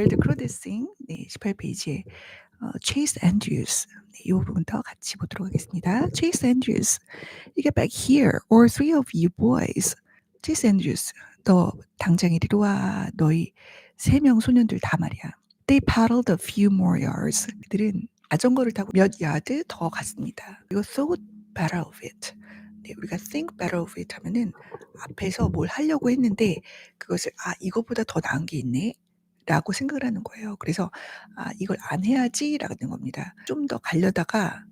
월드 크로데싱 18페이지에 Chase Andrews 이 부분부터 같이 보도록 하겠습니다. Chase Andrews, you get back here, or three of you boys. Chase Andrews, 너 당장 이리로 와. 너희 3명 소년들 다 말이야. They paddled a few more yards. 그들은 자전거를 타고 몇 야드 더 갔습니다. 그리고 thought better of it. 네, 우리가 think better of it 하면은 앞에서 뭘 하려고 했는데 그것을 이거보다 더 나은 게 있네. 라고 생각을 하는 거예요. 그래서 이걸 안 해야지라는 겁니다. 좀 더 가려다가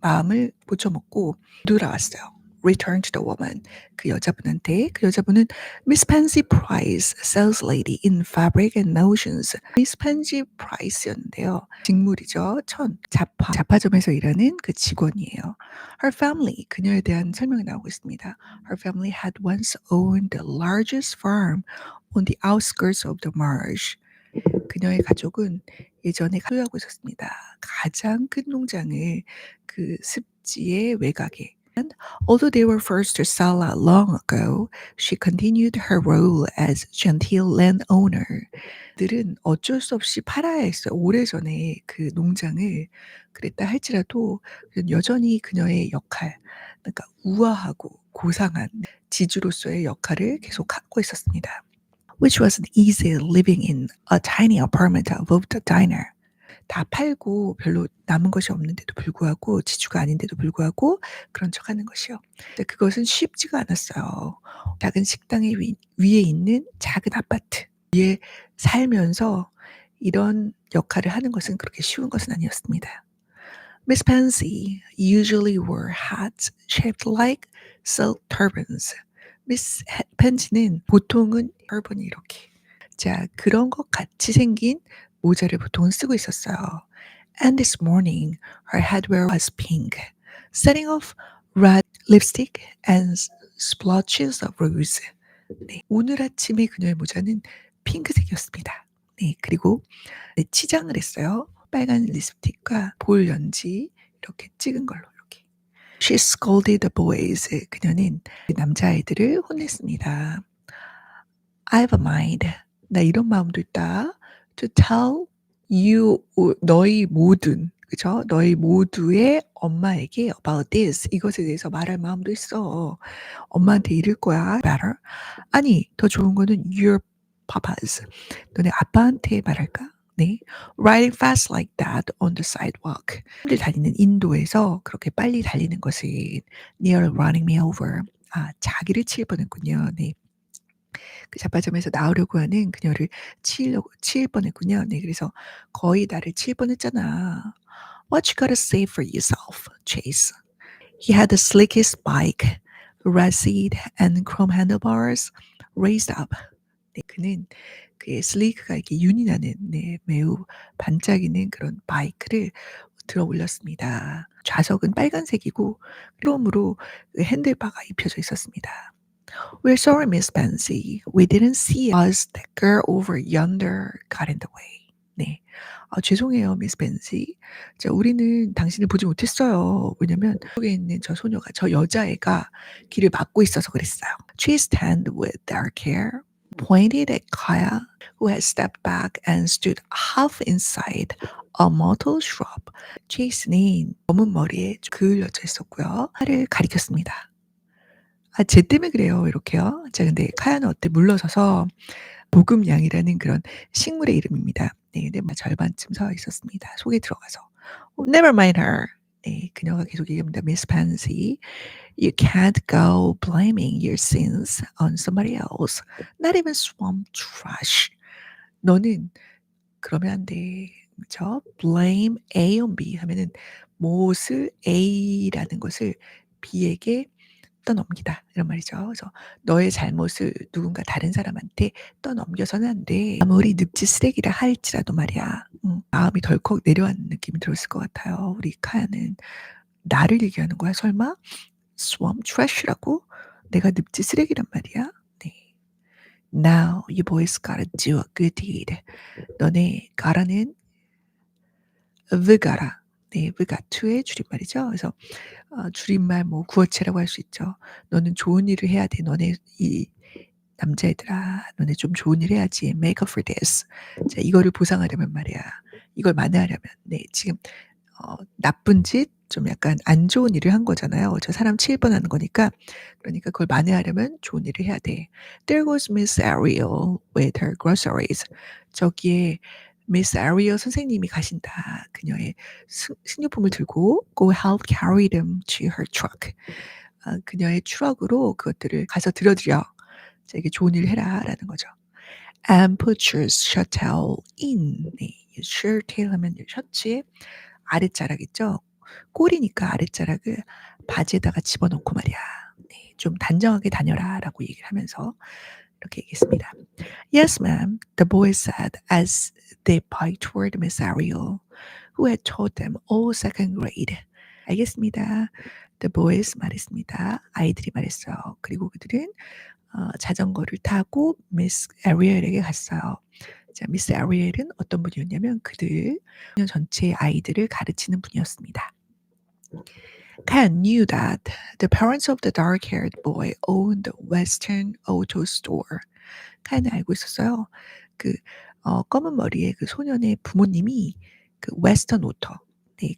마음을 고쳐먹고 돌아왔어요. Return to the woman. 그 여자분한테. 그 여자분은 Miss Pansy Price, sales lady in fabric and notions. Miss Pansy Price였는데요. 직물이죠. 잡화점에서 일하는 그 직원이에요. Her family, 그녀에 대한 설명이 나오고 있습니다. Her family had once owned the largest farm on the outskirts of the marsh. 그녀의 가족은 예전에 소유하고 있었습니다. 가장 큰 농장을 그 습지의 외곽에. And although they were forced to sell out long ago, she continued her role as genteel landowner. 들은 어쩔 수 없이 팔아야 했어요. 오래전에 그 농장을 그랬다 할지라도 여전히 그녀의 역할, 그러니까 우아하고 고상한 지주로서의 역할을 계속하고 있었습니다. Which wasn't easy living in a tiny apartment above the diner. 다 팔고 별로 남은 것이 없는데도 불구하고 지주가 아닌데도 불구하고 그런 척하는 것이요. 근데 그것은 쉽지가 않았어요. 작은 식당의 위에 있는 작은 아파트에 살면서 이런 역할을 하는 것은 그렇게 쉬운 것은 아니었습니다. Miss Pansy usually wore hats shaped like silk turbans. 미스 펜지는 보통은 turban이 이렇게 그런 것 같이 생긴 모자를 보통은 쓰고 있었어요. And this morning her headwear was pink, setting off red lipstick and splotches of rose. 네, 오늘 아침에 그녀의 모자는 핑크색이었습니다. 네, 그리고 치장을 했어요. 빨간 립스틱과 볼 연지 이렇게 찍은 걸로 이렇게. She scolded the boys. 그녀는 남자아이들을 혼냈습니다. I have a mind. 나 이런 마음도 있다. To tell you, 너희 모든, 그죠? 너희 모두의 엄마에게 about this. 이것에 대해서 말할 마음도 있어. 엄마한테 이럴 거야. Better. 아니, 더 좋은 거는 your papas. 너네 아빠한테 말할까? 네. Riding fast like that on the sidewalk. 사람들 다니는 인도에서 그렇게 빨리 달리는 것은 near running me over. 자기를 칠 뻔했군요. 네. 그 잡화점에서 나오려고 하는 그녀를 칠 뻔했군요. 네. 그래서 거의 나를 칠 뻔했잖아. What you gotta say for yourself, Chase? He had the slickest bike, red seat and chrome handlebars raised up. 네, 그는 그의 슬리크가 이렇게 윤이 나는 매우 반짝이는 그런 바이크를 들어 올렸습니다. 좌석은 빨간색이고 크롬으로 그 핸들바가 입혀져 있었습니다. We're sorry, Miss Pansy. We didn't see us. That girl over yonder got in the way. 네. 죄송해요, Miss Pansy. 우리는 당신을 보지 못했어요. 왜냐면 속에 있는 저 소녀가, 저 여자애가 길을 막고 있어서 그랬어요. She stand with dark hair, pointed at Kaya, who had stepped back and stood half inside a myrtle shrub. 체이스는 검은 머리에 그을려져 있었고요. 팔을 가리켰습니다. 쟤 때문에 그래요. 이렇게요. 근데 카야는 어때? 물러서서 보금양이라는 그런 식물의 이름입니다. 네, 근데 절반쯤 서 있었습니다. 속에 들어가서. Never mind her. 네, 그녀가 계속 얘기합니다. Miss Pansy, you can't go blaming your sins on somebody else. Not even swamp trash. 너는 그러면 안 돼. 그죠? Blame A on B 하면은 무엇을 A라는 것을 B에게 떠넘기다 이런 말이죠. 그래서 너의 잘못을 누군가 다른 사람한테 떠넘겨서는 안 돼. 아무리 늪지 쓰레기라 할지라도 말이야. 마음이 덜컥 내려앉는 느낌이 들었을 것 같아요. 우리 카야는 나를 얘기하는 거야 설마? Swamp trash라고? 내가 늪지 쓰레기란 말이야? 네. Now you boys gotta do a good deed. 너네 gotta는 the gotta. 네, we got to의 줄임말이죠. 그래서 줄임말 구어체라고 할 수 있죠. 너는 좋은 일을 해야 돼. 너네 이 "남자애들아 너네 좀 좋은 일 해야지. Make up for this." 자 이거를 보상하려면 말이야. 이걸 만회하려면 지금 나쁜 짓 좀 약간 안 좋은 일을 한 거잖아요. 저 사람 치일 뻔하는 거니까. 그러니까 그걸 만회하려면 좋은 일을 해야 돼. There goes Miss Ariel with her groceries. 저기에 Miss Ariel 선생님이 가신다. 그녀의 식료품을 들고 go help carry them to her truck. 그녀의 트럭으로 그것들을 가서 들여드려. 자 이게 "좋은 일 해라."라는 거죠. And put your shirt tail in. 네. 이 shirt tail 하면 이 셔츠의 아랫자락 있죠? 꼴이니까 아랫자락을 바지에다가 집어넣고 말이야. 네. "좀 단정하게 다녀라."라고 얘기를 하면서 이렇게 얘기했습니다. "Yes, ma'am," the boys said as they biked toward Miss Ariel, who had taught them all second grade. "알겠습니다." The boys 말했습니다. 아이들이 말했어요. 그리고 그들은 자전거를 타고 미스 에리얼에게 갔어요. 자 미스 에리얼은 어떤 분이었냐면 그들 전체의 아이들을 가르치는 분이었습니다. Ken knew that the parents of the dark-haired boy owned Western Auto Store. 칸은 알고 있었어요. 그 검은 머리의 그 소년의 부모님이 그 웨스턴 오토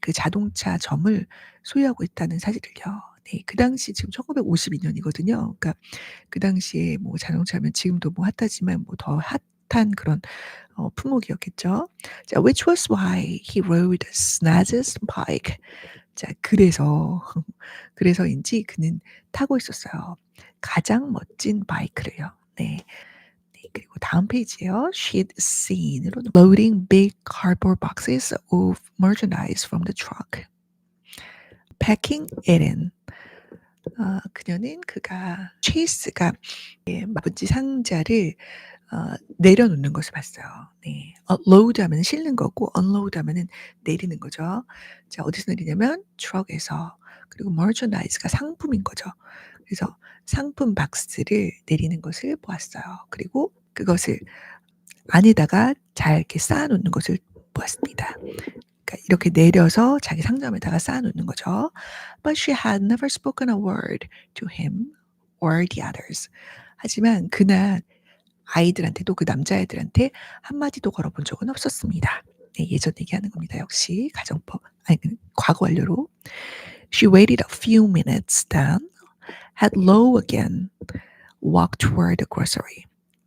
그 자동차점을 소유하고 있다는 사실을요. 네. 그 당시 지금 1952 년이거든요. 그러니까 그 당시에 뭐 자동차면 지금도 뭐 핫하지만 뭐 더 핫한 그런 품목이었겠죠. 자 which was why he rode Snaz's bike. 자 그래서인지 그는 타고 있었어요. 가장 멋진 바이크를요. 네. 네 그리고 다음 페이지에요. she'd seen으로 loading big cardboard boxes of merchandise from the truck. packing it in. 그녀는 체이스가 마부지 상자를 내려놓는 것을 봤어요. 네. load 하면은 실는 거고 unload 하면은 내리는 거죠. 자 어디서 내리냐면 트럭에서. 그리고 merchandise가 상품인 거죠. 그래서 상품 박스를 내리는 것을 보았어요. 그리고 그것을 안에다가 잘 이렇게 쌓아 놓는 것을 보았습니다. 그러니까 이렇게 내려서 자기 상점에다가 쌓아 놓는 거죠. But she had never spoken a word to him or the others. 하지만 그날 아이들한테도 그 남자애들한테 한마디도 걸어본 적은 없었습니다. 네, 예전 얘기하는 겁니다. 역시 가정법 아니 과거 완료로. She waited a few minutes then had low again walked toward the grocery.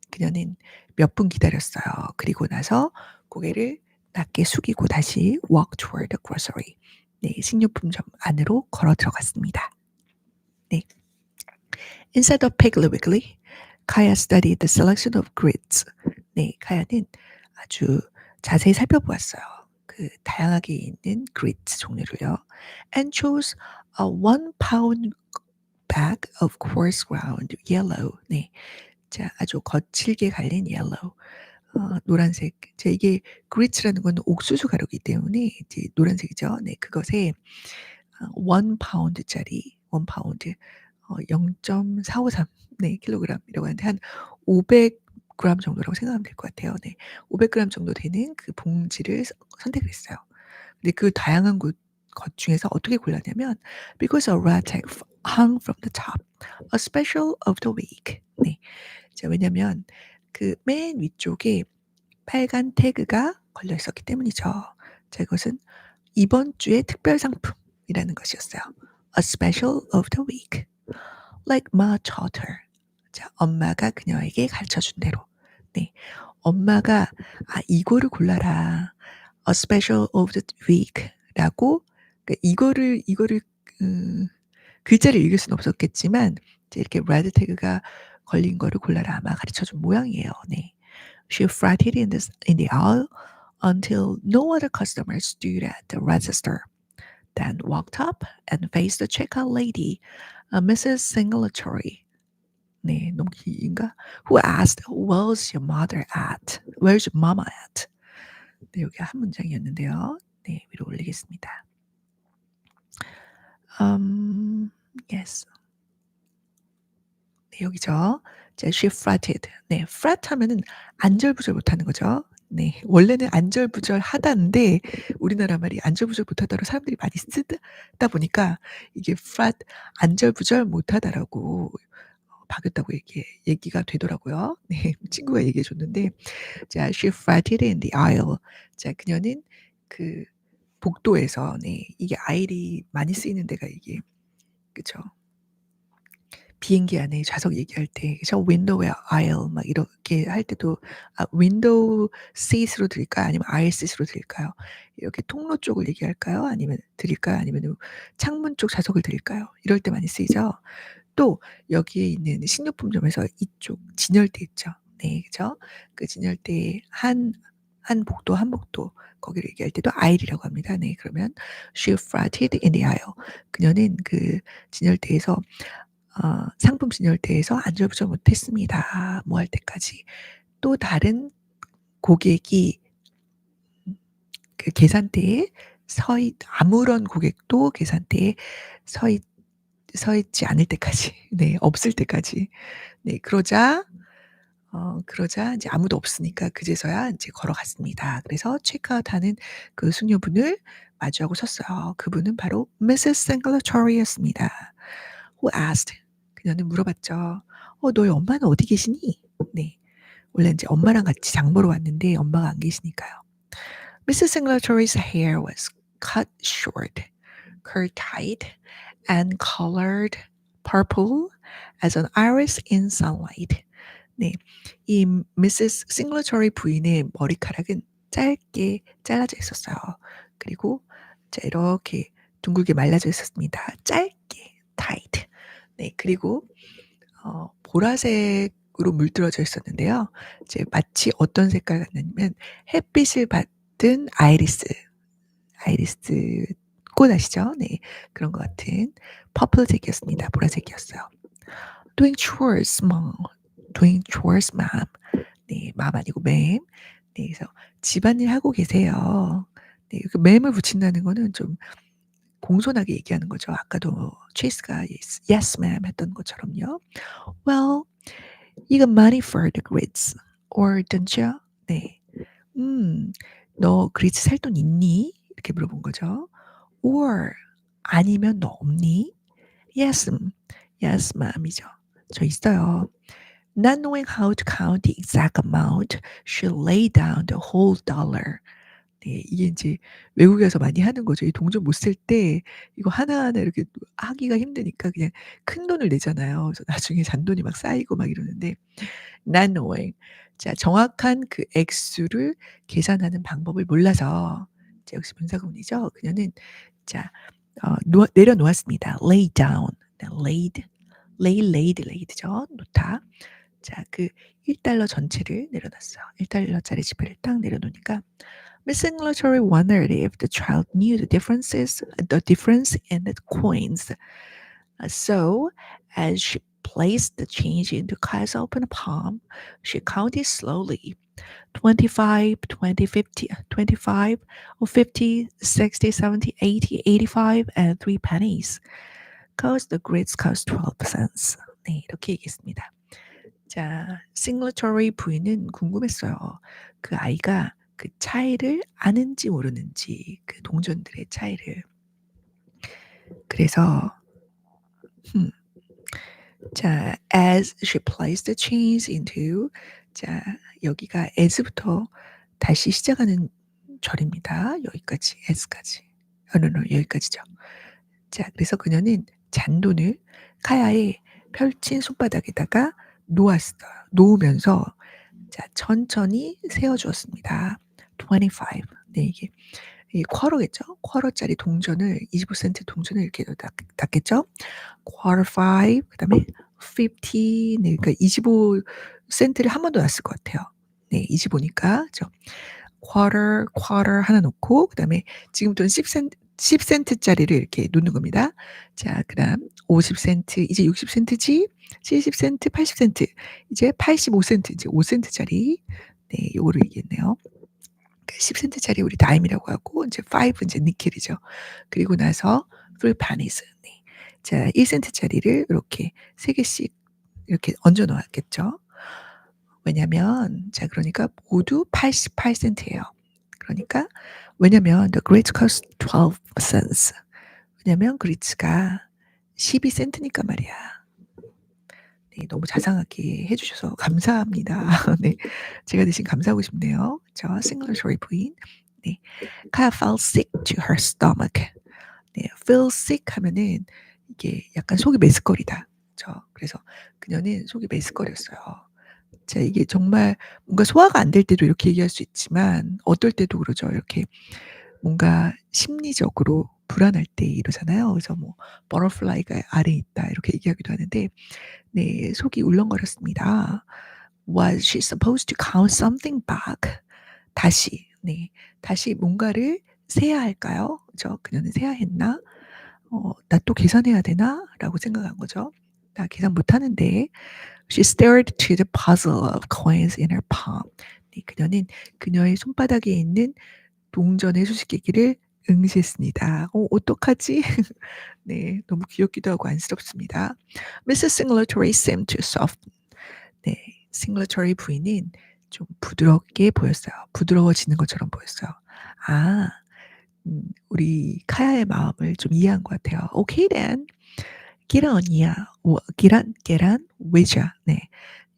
그녀는 몇 분 기다렸어요. 그리고 나서 고개를 낮게 숙이고 다시 walk toward the grocery. 네, 식료품점 안으로 걸어 들어갔습니다. 네. Inside of Piggly Wiggly, Kaya studied the selection of grids. 네, 카야는 아주 자세히 살펴보았어요. 그 다양하게 있는 grids 종류를요. And chose a 1-pound bag of coarse ground yellow. 네. 자, 아주 거칠게 갈린 yellow. 노란색. 자, 이게 grits라는 건 옥수수 가루이기 때문에 이제 노란색이죠. 네, 그것에 1 파운드짜리 1 파운드 0.453 네, 킬로그램이라고 하는데 한 500 그램 정도라고 생각하면 될 것 같아요. 네. 500 그램 정도 되는 그 봉지를 선택을 했어요. 근데 그 다양한 것 중에서 어떻게 골랐냐면 because a red tag hung from the top, a special of the week. 네. 자, 왜냐면 그 맨 위쪽에 빨간 태그가 걸려 있었기 때문이죠. 자, 이것은 이번 주의 특별 상품이라는 것이었어요. A special of the week. Like Ma taught her. 자, 엄마가 그녀에게 가르쳐 준 대로. 네. 엄마가 이거를 골라라. A special of the week라고 이거를 글자를 읽을 수는 없었겠지만 이제 이렇게 레드 태그가 걸린 거를 골라라 아마 가르쳐 준 모양이에요. 네. She fretted in the aisle until no other customers stood at the register, then walked up and faced the checkout lady, Mrs. Singletary. 네, 너무 긴가? Who asked, "Where's your mother at? Where's your mama at?" 네, 여기 한 문장이었는데요. 네, 위로 올리겠습니다. yes. 네, 여기죠. 자, she fretted. 네, fret 하면은 안절부절 못하는 거죠. 네, 원래는 안절부절하다인데 우리나라 말이 안절부절 못하다로 사람들이 많이 쓰다 보니까 이게 fret 안절부절 못하다라고 바뀌었다고 얘기가 되더라고요. 네. 친구가 얘기해 줬는데 자 she farted in the aisle. 자 그녀는 그 복도에서 네 이게 aisle이 많이 쓰이는 데가 이게 그쵸. 비행기 안에 좌석 얘기할 때 저 window에 aisle 막 이렇게 할 때도 window seat으로 드릴까요? 아니면 aisle seat으로 드릴까요? 이렇게 통로 쪽을 얘기할까요? 아니면 드릴까요? 아니면은 창문 쪽 좌석을 드릴까요? 이럴 때 많이 쓰이죠. 또 여기에 있는 식료품점에서 이쪽 진열대 있죠. 네 그죠? 그 진열대에 한 복도, 한 복도 거기를 얘기할 때도 aisle이라고 합니다. 네 그러면 "She farted in the aisle." 그녀는 그 진열대에서 상품 진열대에서 안절부절 못했습니다. 뭐 할 때까지. 또 다른 고객이 그 계산대에 아무런 고객도 계산대에 서 있 서 있지 않을 때까지 네 없을 때까지. 네 그러자 인제 아무도 없으니까 그제서야 인제 걸어갔습니다. 그래서 체크아웃하는 그 숙녀분을 마주하고 섰어요. 그분은 바로 Mrs. Singletary 였습니다. Who asked 그녀는 물어봤죠. 너희 엄마는 어디 계시니?" 네. 원래 인제 엄마랑 같이 장 보러 왔는데 엄마가 안 계시니까요. Mrs. Singletary's hair was cut short, curled tight, and colored purple as an iris in sunlight. 네. 이 Mrs. Singletary 부인의 머리카락은 짧게 잘라져 있었어요. 그리고 자 이렇게 둥글게 말라져 있었습니다. 짧게 tight. 네. 그리고 보라색으로 물들어져 있었는데요. 이제 마치 어떤 색깔 같냐면 햇빛을 받은 아이리스 꽃 아시죠? 네. 그런 것 같은 퍼플색이었습니다. 보라색이었어요. Doing chores, mom. Doing chores, ma'am. 네. 맘 아니고 맴. 네. 그래서 집안일 하고 계세요. 네. 그 맴을 붙인다는 거는 좀 공손하게 얘기하는 거죠. 아까도 체이스가 "Yes, ma'am." 했던 것처럼요. "Well, you got money for the grids, or don't you?" 네. "음, 너 그리즈 살 돈 있니?" 이렇게 물어본 거죠. or 아니면 "너 없니?" "Yes, yes, ma'am이죠. "저 있어요." Not knowing how to count the exact amount, she laid down the whole dollar. 네. 이게 인제 외국에서 많이 하는 거죠. 이 동전 못 쓸 때 이거 하나하나 이렇게 하기가 힘드니까 그냥 큰돈을 내잖아요. 그래서 나중에 잔돈이 막 쌓이고 막 이러는데 not knowing. 자 정확한 그 액수를 계산하는 방법을 몰라서 자 역시 분사구문이죠. 그녀는 자 내려 놓았습니다. lay down. 네 laid죠. 놓다. 자 그 $1 전체를 내려놨어요. $1 짜리 지폐를 딱 내려놓으니까 Miss Singletary wondered if the child knew the difference in the coins. So, as she placed the change into Kyle's open palm, she counted slowly. 25, 20, 50, 25, or 50, 60, 70, 80, 85, and 3 pennies. Cause the grids cost 12 cents. 네, 이렇게 얘기했습니다. 자, 싱글토리 부인은 궁금했어요. 그 아이가 그 차이를 아는지 모르는지 그 동전들의 차이를. 그래서 음 자 as she placed the change into 자 여기가 as부터 다시 시작하는 절입니다. 여기까지 as까지. no 여기까지죠. 자 그래서 그녀는 잔돈을 카야의 펼친 손바닥에다가 놓았어요. 놓으면서 자 천천히 세어 주었습니다. 25. 네 이게 이 쿼러겠죠. 쿼러짜리 동전을 25센트 동전을 이렇게 놨겠죠. quarter five 그다음에 50 네 그러니까 25 센트를 한 번 더 놨을 것 같아요. 네 25 니까 그죠. quarter 하나 놓고 그다음에 지금부터는 10 센트짜리를 이렇게 놓는 겁니다. 자 그다음 50 센트 이제 60 센트지 70 센트, 80 센트 이제 85 센트 이제 5 센트짜리 네 요거를 얘기했네요. 그 10 센트짜리 우리 다임이라고 하고 인제 5 인제 니켈이죠. 그리고 나서 3 pennies 네. 자 1 센트짜리를 요렇게 3 개씩 이렇게 얹어 놓았겠죠. 왜냐면 자 그러니까 모두 88 센트예요. 그러니까 왜냐면 the grits cost 12 cents. 왜냐면 그리츠가 12 센트니까 말이야. 네, 너무 자상하게 해 주셔서 감사합니다. 네. 제가 대신 감사하고 싶네요. 저 싱글러터리 부인. 네. Kaya felt sick to her stomach. 네. feel sick 하면은 이게 약간 속이 메스꺼리다. 그래서 그녀는 속이 메스꺼렸어요. 자, 이게 정말 뭔가 소화가 안 될 때도 이렇게 얘기할 수 있지만 어떨 때도 그러죠. 이렇게 뭔가 심리적으로 불안할 때 이러잖아요. 그래서 뭐 "butterfly가 알에 있다." 이렇게 얘기하기도 하는데 네, 속이 울렁거렸습니다. Was she supposed to count something back? 다시, 네. 다시 뭔가를 세야 할까요? 그죠? 그녀는 세야 했나? '나 또 계산해야 되나?' 라고 생각한 거죠. '나 계산 못하는데.' She stared to the puzzle of coins in her palm. 네, 그녀는 그녀의 손바닥에 있는 동전의 수수께끼를 응시했습니다. 어떡하지? 네, 너무 귀엽기도 하고 안쓰럽습니다. Mrs. Singletary seemed to soften. 네, 싱글러터리 부인은 좀 부드럽게 보였어요. 부드러워지는 것처럼 보였어요. 아, 우리 카야의 마음을 좀 이해한 것 같아요. "Okay then. 계란이야. 계란 외자." 네.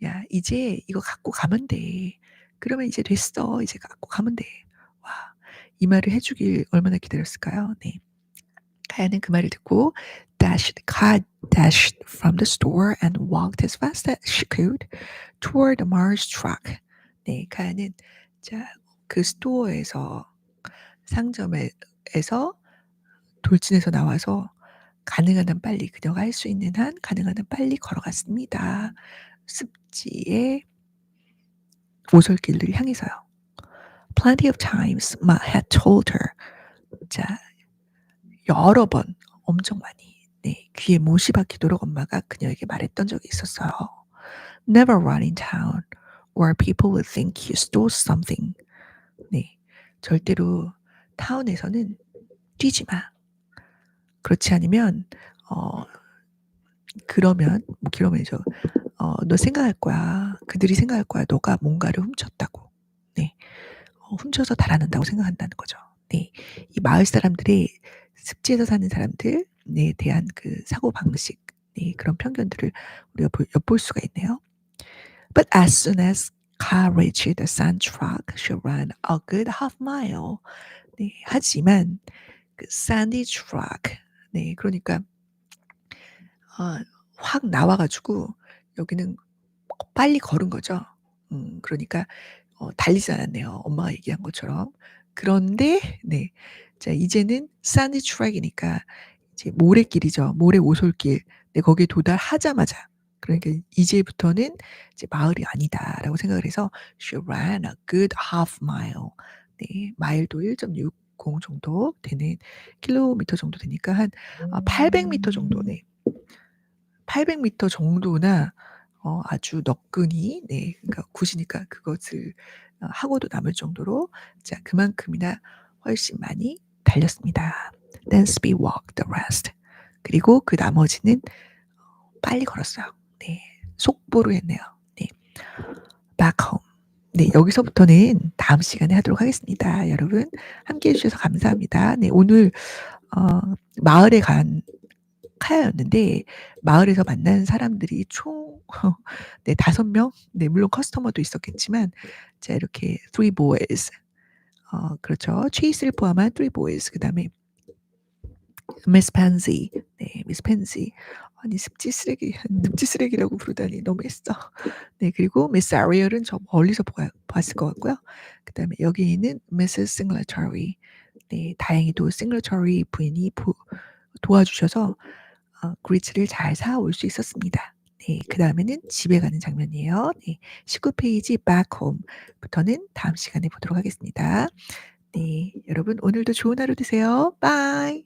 "야, 이제 이거 갖고 가면 돼. 그러면 이제 됐어. 이제 갖고 가면 돼." 와, 이 말을 해 주길 얼마나 기다렸을까요? 네. 카야는 그 말을 듣고 dashed from the store and walked as fast as she could toward the Mars truck. 네, 카야는 자, 그 스토어에서 상점에서 돌진해서 나와서 가능한 한 빨리 그녀가 할 수 있는 한 가능한 한 빨리 걸어갔습니다. 습지의 오솔길을 향해서요. Plenty of times Ma had told her. 자, 여러 번 엄청 많이 네, 귀에 못이 박히도록 엄마가 그녀에게 말했던 적이 있었어요. Never run in town or people will think you stole something. 네. 절대로 타운에서는 뛰지 마. 그렇지 않으면 어 그러면 뭐 그러면서 너 생각할 거야. 그들이 생각할 거야. 너가 뭔가를 훔쳤다고. 네. 훔쳐서 달아난다고 생각한다는 거죠. 네. 이 마을 사람들이 습지에서 사는 사람들에 대한 그 사고방식, 네, 그런 편견들을 우리가 엿볼 수가 있네요. But as soon as car reached the sand truck, she ran a good half mile. 네. 하지만 그 sandy truck, 네, 그러니까 확 나와 가지고 여기는 빨리 걸은 거죠. 그러니까 달리지 않았네요, 엄마가 얘기한 것처럼. 그런데 네. 자, 이제는 산디 트랙이니까 이제 모래길이죠. 모래 오솔길. 네, 거기에 도달하자마자 그러니까 '이제부터는 이제 마을이 아니다.'라고 생각을 해서 she ran a good half mile. 네. 마일도 1.60 정도 되는 킬로미터 정도 되니까 한 800 미터 정도, 네. 800 미터 정도나 아주 너끈히, 네, 그러니까 굿이니까 그것을 하고도 남을 정도로 자, 그만큼이나 훨씬 많이 달렸습니다. Then speed walked the rest. 그리고 그 나머지는 빨리 걸었어요. 네. 속보로 했네요. 네. Back home. 네, 여기서부터는 다음 시간에 하도록 하겠습니다. 여러분 함께 해 주셔서 감사합니다. 네, 오늘 마을에 간 카야였는데 마을에서 만난 사람들이 총 네, 5명. 네, 물론 커스터머도 있었겠지만 자, 이렇게 three boys, 그렇죠. 체이스를 포함한 three boys, 그다음에 미스 펜시, 네, 미스 펜시. 아니, 습지 쓰레기 늪지 쓰레기라고 부르다니 너무했어. 네, 그리고 미스 아리얼은 저 멀리서 봤을 것 같고요. 그다음에 여기 있는 미세스 싱글러터리. 네, 다행히도 싱글러터리 부인이 도와주셔서 그리츠를 잘 사 올 수 있었습니다. 네, 그다음에는 집에 가는 장면이에요. 네. 19 페이지 back home부터는 다음 시간에 보도록 하겠습니다. 네, 여러분 오늘도 좋은 하루 되세요. 바이.